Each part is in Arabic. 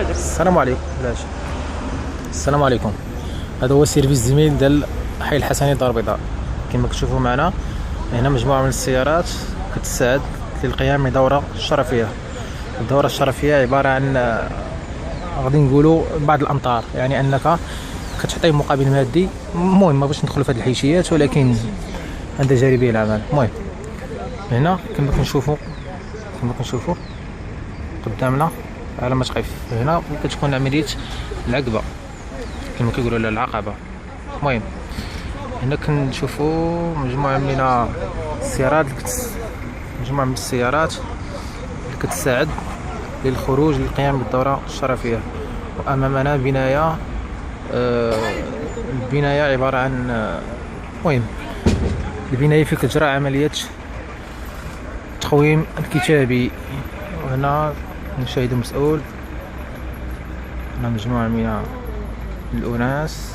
السلام عليكم. بلاش. السلام عليكم. هذا هو السيرفيس زميل ديال حي الحسني دار البيضاء. كما كتشوفوا معنا هنا مجموعه من السيارات كتساعد للقيام بدوره شرفيه. الدوره الشرفيه عباره عن غادي نقولوا بعض الامطار، يعني انك كتعطيه مقابل مادي. المهم ما باش ندخلوا في هذه الحيشيات، ولكن هذا جانبي العمل. المهم هنا كما كنشوفوا قدامنا على ما تقف هنا كتكون عمليه العقبه كما كيقولوا لها العقبه. المهم هنا كنشوفوا مجموعه من السيارات اللي كتساعد للخروج للقيام بالدوره الشرفيه. وامامنا البنايه عباره عن المهم البنايه في كتجرى عمليه التقويم الكتابي. وهنا نشاهد مسؤول، هنا مجموعه من الأناس،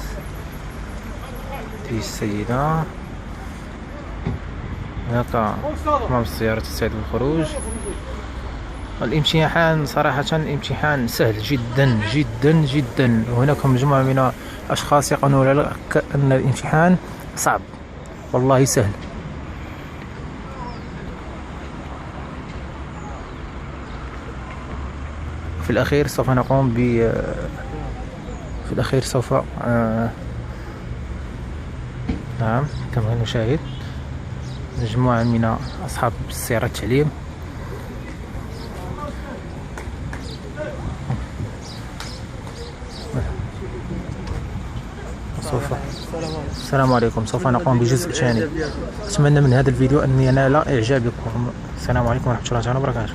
السيدة هناك أمام السيارة تستعد للخروج. الامتحان صراحة امتحان سهل جدا جدا جدا، وهناك مجموعة من الأشخاص يقولون لك أن الامتحان صعب. والله سهل. في الأخير سوف نقوم نعم كما نشاهد مجموعة من أصحاب السيارة التعليم. السلام عليكم. سوف نقوم بجزء ثاني. أتمنى من هذا الفيديو أن ينال إعجابكم. السلام عليكم ورحمة الله وبركاته.